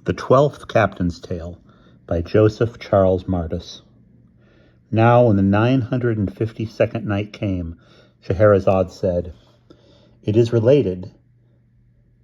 The 12th Captain's Tale by Joseph Charles Mardus. Now when the 952nd night came, Scheherazade said, It is related,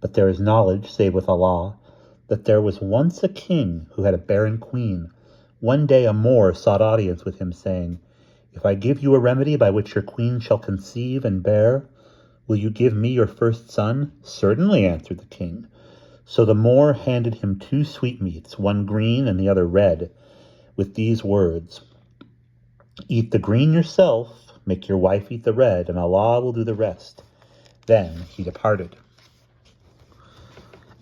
but there is knowledge, save with Allah, that there was once a king who had a barren queen. One day a Moor sought audience with him, saying, If I give you a remedy by which your queen shall conceive and bear, will you give me your first son? Certainly, answered the king. So the Moor handed him 2 sweetmeats, one green and the other red, with these words, Eat the green yourself, make your wife eat the red, and Allah will do the rest. Then he departed.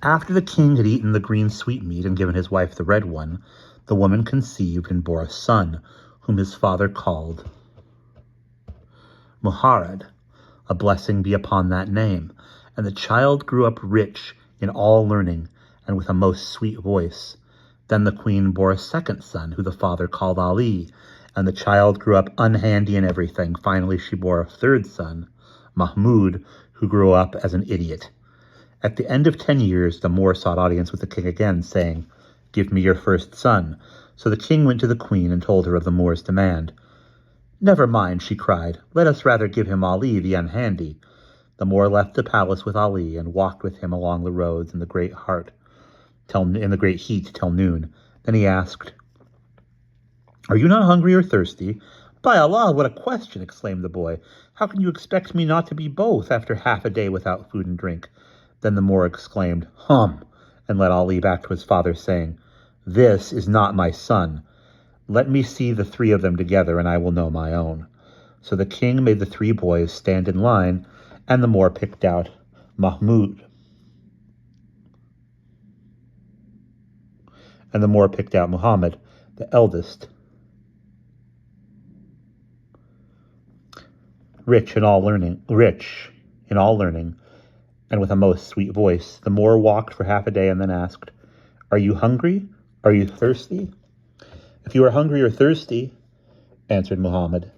After the king had eaten the green sweetmeat and given his wife the red one, the woman conceived and bore a son, whom his father called Muharrad. A blessing be upon that name. And the child grew up rich in all learning, and with a most sweet voice. Then the queen bore a second son, who the father called Ali, and the child grew up unhandy in everything. Finally she bore a third son, Mahmud, who grew up as an idiot. At the end of 10 years, the Moor sought audience with the king again, saying, Give me your first son. So the king went to the queen and told her of the Moor's demand. Never mind, she cried. Let us rather give him Ali, the unhandy. The Moor left the palace with Ali and walked with him along the roads in the great heat till noon. Then he asked, Are you not hungry or thirsty? By Allah, what a question, exclaimed the boy. How can you expect me not to be both after half a day without food and drink? Then the Moor exclaimed, Hum, and led Ali back to his father, saying, This is not my son. Let me see the 3 of them together, and I will know my own. So the king made the 3 boys stand in line, and the Moor picked out Mahmud. And the Moor picked out Muhammad, the eldest, rich in all learning, and with a most sweet voice. The Moor walked for half a day and then asked, Are you hungry? Are you thirsty? If you are hungry or thirsty, answered Muhammad,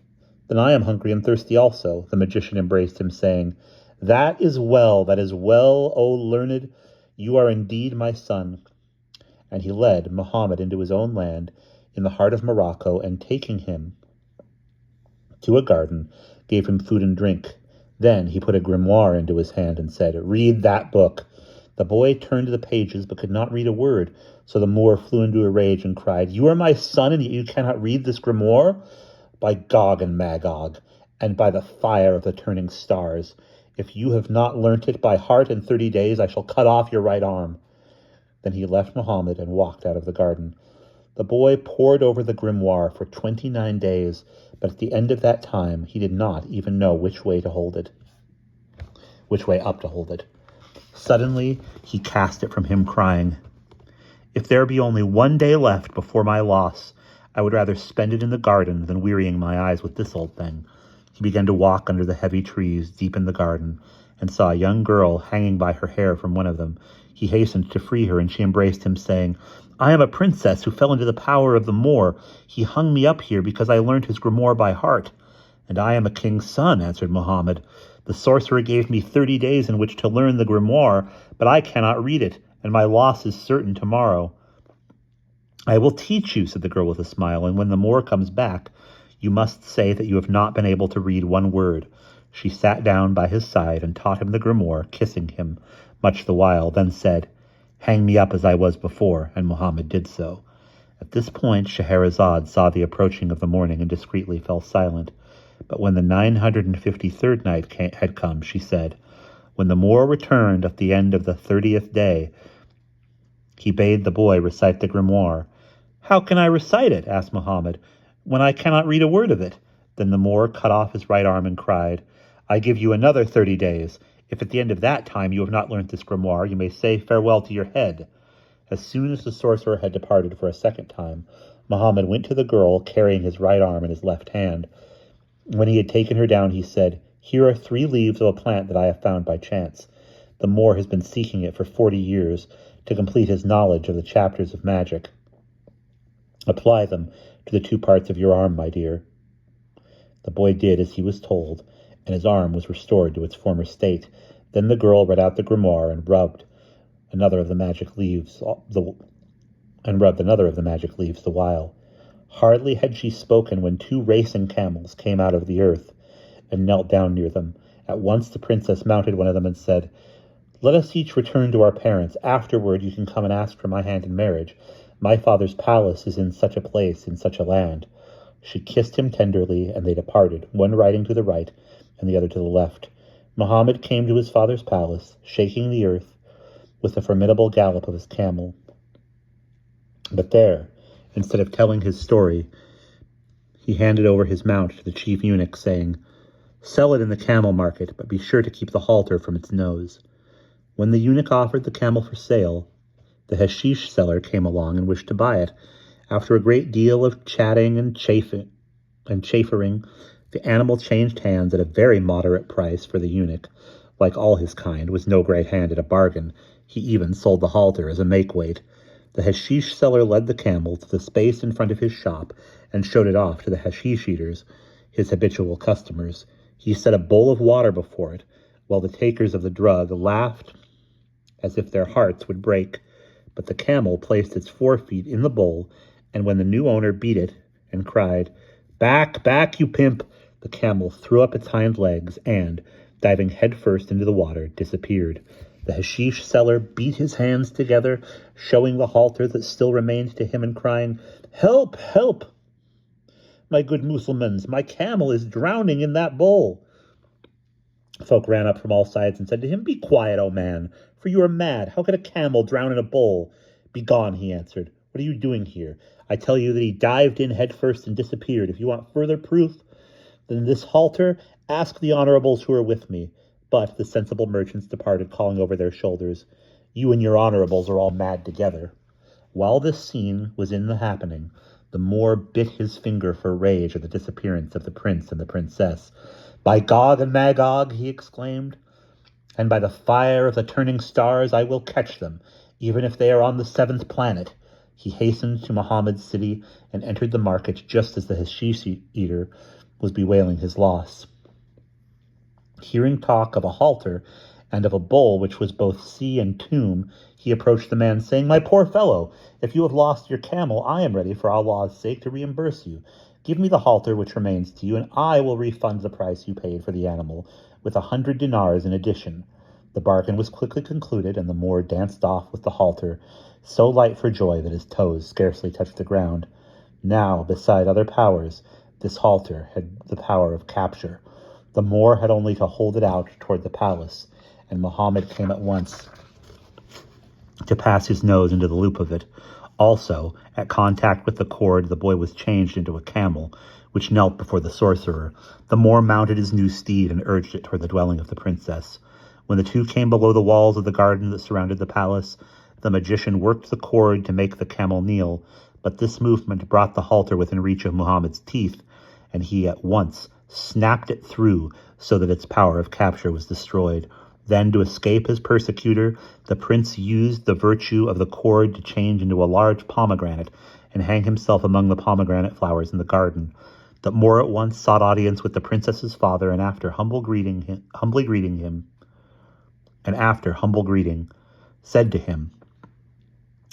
then I am hungry and thirsty also. The magician embraced him, saying, That is well, O learned, you are indeed my son. And he led Muhammad into his own land in the heart of Morocco, and taking him to a garden, gave him food and drink. Then he put a grimoire into his hand and said, Read that book. The boy turned to the pages but could not read a word. So the Moor flew into a rage and cried, You are my son, and yet you cannot read this grimoire? By Gog and Magog, and by the fire of the turning stars, if you have not learnt it by heart in 30 days, I shall cut off your right arm. Then he left Muhammad and walked out of the garden. The boy pored over the grimoire for 29 days, but at the end of that time he did not even know which way up to hold it. Suddenly he cast it from him, crying, If there be only 1 day left before my loss, I would rather spend it in the garden than wearying my eyes with this old thing. He began to walk under the heavy trees deep in the garden, and saw a young girl hanging by her hair from one of them. He hastened to free her, and she embraced him, saying, I am a princess who fell into the power of the Moor. He hung me up here because I learned his grimoire by heart. And I am a king's son, answered Muhammad. The sorcerer gave me 30 days in which to learn the grimoire, but I cannot read it, and my loss is certain tomorrow. I will teach you, said the girl with a smile, and when the Moor comes back, you must say that you have not been able to read one word. She sat down by his side and taught him the grimoire, kissing him much the while, then said, Hang me up as I was before, and Muhammad did so. At this point Scheherazade saw the approaching of the morning and discreetly fell silent. But when the 953rd night had come, she said, When the Moor returned at the end of the 30th day, he bade the boy recite the grimoire. How can I recite it? Asked Muhammad, when I cannot read a word of it. Then the Moor cut off his right arm and cried, I give you another 30 days. If at the end of that time you have not learnt this grimoire, you may say farewell to your head. As soon as the sorcerer had departed for a second time, Muhammad went to the girl, carrying his right arm in his left hand. When he had taken her down, he said, Here are 3 leaves of a plant that I have found by chance. The Moor has been seeking it for 40 years to complete his knowledge of the chapters of magic. Apply them to the 2 parts of your arm, my dear. The boy did as he was told, and his arm was restored to its former state. Then the girl read out the grimoire and rubbed another of the magic leaves, and rubbed another of the magic leaves the while. Hardly had she spoken when 2 racing camels came out of the earth and knelt down near them. At once the princess mounted one of them and said, "Let us each return to our parents. Afterward you can come and ask for my hand in marriage. My father's palace is in such a place, in such a land." She kissed him tenderly, and they departed, one riding to the right and the other to the left. Mohammed came to his father's palace, shaking the earth with the formidable gallop of his camel. But there, instead of telling his story, he handed over his mount to the chief eunuch, saying, "Sell it in the camel market, but be sure to keep the halter from its nose." When the eunuch offered the camel for sale, the hashish seller came along and wished to buy it. After a great deal of chatting and chaffering, the animal changed hands at a very moderate price, for the eunuch, like all his kind, was no great hand at a bargain. He even sold the halter as a make-weight. The hashish seller led the camel to the space in front of his shop and showed it off to the hashish eaters, his habitual customers. He set a bowl of water before it, while the takers of the drug laughed as if their hearts would break. But the camel placed its 4 feet in the bowl, and when the new owner beat it and cried, "Back, back, you pimp!" the camel threw up its hind legs and, diving headfirst into the water, disappeared. The hashish seller beat his hands together, showing the halter that still remained to him and crying, "Help, help! My good Mussulmans, my camel is drowning in that bowl." Folk ran up from all sides and said to him, "Be quiet, O man, for you are mad. How could a camel drown in a bowl?" "Begone," he answered. "What are you doing here? I tell you that he dived in headfirst and disappeared. If you want further proof than this halter, ask the honorables who are with me." But the sensible merchants departed, calling over their shoulders, "You and your honorables are all mad together." While this scene was in the happening, the Moor bit his finger for rage at the disappearance of the prince and the princess. "By Gog and Magog," he exclaimed, "and by the fire of the turning stars, I will catch them, even if they are on the 7th planet." He hastened to Muhammad's city and entered the market just as the hashish eater was bewailing his loss. Hearing talk of a halter and of a bowl which was both sea and tomb, he approached the man, saying, "My poor fellow, if you have lost your camel, I am ready, for Allah's sake, to reimburse you. Give me the halter which remains to you, and I will refund the price you paid for the animal, with 100 dinars in addition." The bargain was quickly concluded, and the Moor danced off with the halter, so light for joy that his toes scarcely touched the ground. Now, beside other powers, this halter had the power of capture. The Moor had only to hold it out toward the palace, and Muhammad came at once to pass his nose into the loop of it. Also, at contact with the cord, the boy was changed into a camel, which knelt before the sorcerer. The Moor mounted his new steed and urged it toward the dwelling of the princess. When the two came below the walls of the garden that surrounded the palace, the magician worked the cord to make the camel kneel, but this movement brought the halter within reach of Muhammad's teeth, and he at once snapped it through so that its power of capture was destroyed. Then, to escape his persecutor, the prince used the virtue of the cord to change into a large pomegranate and hang himself among the pomegranate flowers in the garden. The Moor at once sought audience with the princess's father, and after humble greeting, said to him,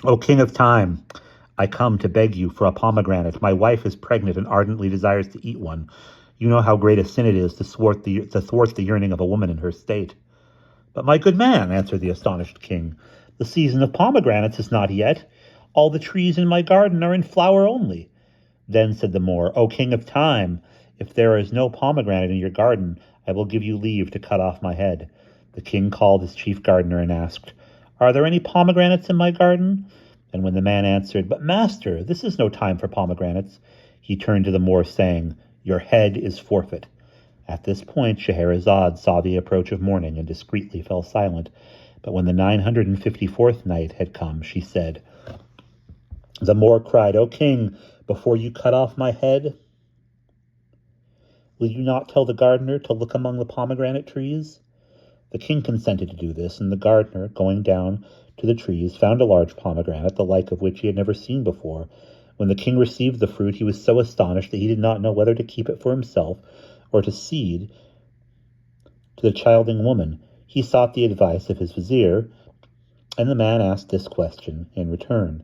"O king of time, I come to beg you for a pomegranate. My wife is pregnant and ardently desires to eat one. You know how great a sin it is to thwart the yearning of a woman in her state." "But my good man," answered the astonished king, "the season of pomegranates is not yet. All the trees in my garden are in flower only." Then said the Moor, "O king of time, if there is no pomegranate in your garden, I will give you leave to cut off my head." The king called his chief gardener and asked, "Are there any pomegranates in my garden?" And when the man answered, "But master, this is no time for pomegranates," he turned to the Moor, saying, "Your head is forfeit." At this point Scheherazade saw the approach of morning and discreetly fell silent. But when the 954th night had come, she said, The Moor cried, "O king, before you cut off my head, will you not tell the gardener to look among the pomegranate trees?" The king consented to do this, and the gardener, going down to the trees, found a large pomegranate, the like of which he had never seen before. When the king received the fruit, he was so astonished that he did not know whether to keep it for himself or to cede to the childing woman. He sought the advice of his vizier, And the man asked this question in return.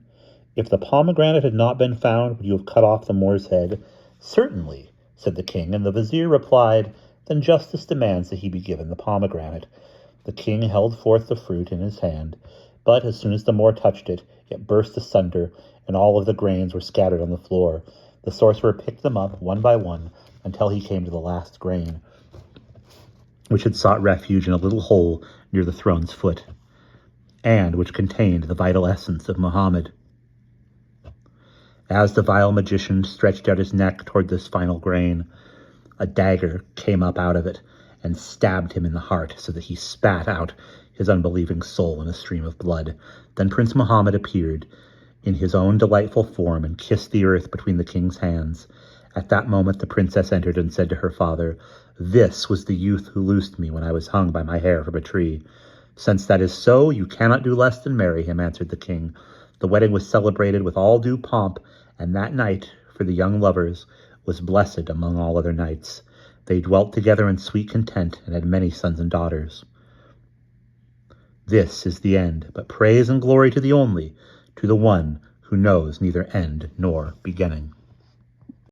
If the pomegranate had not been found, would you have cut off the Moor's head? Certainly, said the king, and the vizier replied, Then justice demands that he be given the pomegranate. The king held forth the fruit in his hand, but as soon as the Moor touched it, it burst asunder, and all of the grains were scattered on the floor. The sorcerer picked them up one by one until he came to the last grain, which had sought refuge in a little hole near the throne's foot, and which contained the vital essence of Mohammed. As the vile magician stretched out his neck toward this final grain, a dagger came up out of it and stabbed him in the heart so that he spat out his unbelieving soul in a stream of blood. Then Prince Mohammed appeared in his own delightful form and kissed the earth between the king's hands. At that moment the princess entered and said to her father, This was the youth who loosed me when I was hung by my hair from a tree. Since that is so, you cannot do less than marry him, answered the king. The wedding was celebrated with all due pomp, and that night, for the young lovers, was blessed among all other nights. They dwelt together in sweet content and had many sons and daughters. This is the end, but praise and glory to the only, to the one who knows neither end nor beginning.